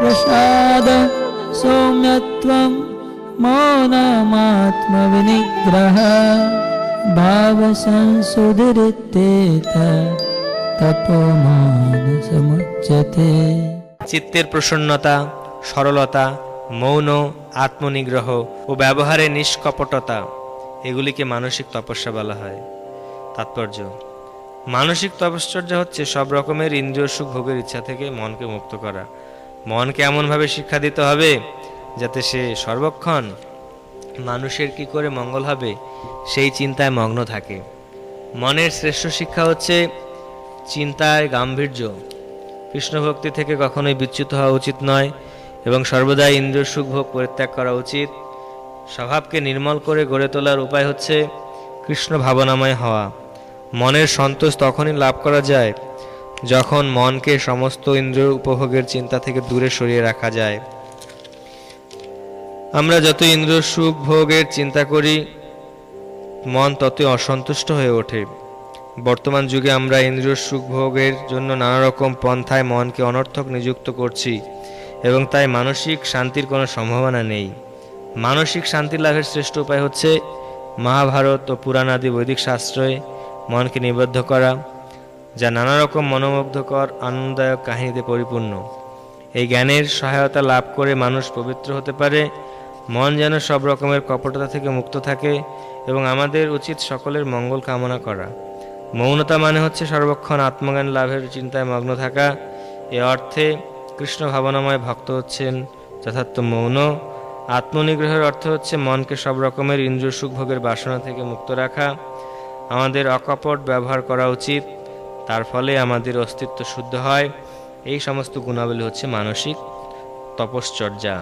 प्रसाद सौम्यत्वं मौनमात्मविनिग्रह भावसंसुधिरित्येत तपोमानसमुच्यते। চিত্তের প্রসন্নতা, সরলতা, মৌন, আত্মনিগ্রহ ও ব্যবহারে নিষ্কপটতা, এগুলিকে মানসিক তপস্যা বলা হয়। তাৎপর্য: মানসিক তপশ্চর্যা হচ্ছে সব রকমের ইন্দ্রিয় সুখ ভোগের ইচ্ছা থেকে মনকে মুক্ত করা। মনকে এমনভাবে শিক্ষা দিতে হবে যাতে সে সর্বক্ষণ মানুষের কি করে মঙ্গল হবে সেই চিন্তায় মগ্ন থাকে। মনের শ্রেষ্ঠ শিক্ষা হচ্ছে চিন্তায় গাম্ভীর্য। কৃষ্ণ ভক্তি থেকে কখনোই বিচ্যুত হওয়া উচিত নয় এবং সর্বদাই ইন্দ্রিয় সুখ ভোগ পরিত্যাগ করা উচিত। স্বভাবকে নির্মল করে গড়ে তোলার উপায় হচ্ছে কৃষ্ণ ভাবনাময় হওয়া। মনের সন্তোষ তখনই লাভ করা যায় যখন মনকে সমস্ত ইন্দ্রিয় উপভোগের চিন্তা থেকে দূরে সরিয়ে রাখা যায়। আমরা যত ইন্দ্রিয় সুখ ভোগের চিন্তা করি, মন ততই অসন্তুষ্ট হয়ে ওঠে। বর্তমান যুগে আমরা ইন্দ্রিয় সুখ ভোগের জন্য নানা রকম পন্থায় মনকে অনর্থক নিযুক্ত করছি এবং তাই মানসিক শান্তির কোনো সম্ভাবনা নেই। মানসিক শান্তি লাভের শ্রেষ্ঠ উপায় হচ্ছে মহাভারত ও পুরাণ আদি বৈদিক শাস্ত্রে মনকে নিবদ্ধ করা, যা নানা রকম মনোমুগ্ধকর আনন্দদায়ক কাহিনীতে পরিপূর্ণ। এই জ্ঞানের সহায়তা লাভ করে মানুষ পবিত্র হতে পারে। মন যেন সব রকমের কপটতা থেকে মুক্ত থাকে এবং আমাদের উচিত সকলের মঙ্গল কামনা করা। মৌনতা মানে হচ্ছে সর্বক্ষণ আত্মজ্ঞান লাভের চিন্তায় মগ্ন থাকা। এ অর্থে কৃষ্ণ ভাবনাময় ভক্ত হচ্ছেন যথার্থ মৌন। আত্মনিগ্রহের অর্থ হচ্ছে মনকে সব রকমের ইন্দ্রিয় সুখ ভোগের বাসনা থেকে মুক্ত রাখা। আমাদের অকপট ব্যবহার করা উচিত, তার ফলে আমাদের অস্তিত্ব শুদ্ধ হয়। এই সমস্ত গুণাবলী হচ্ছে মানসিক তপশ্চর্যা।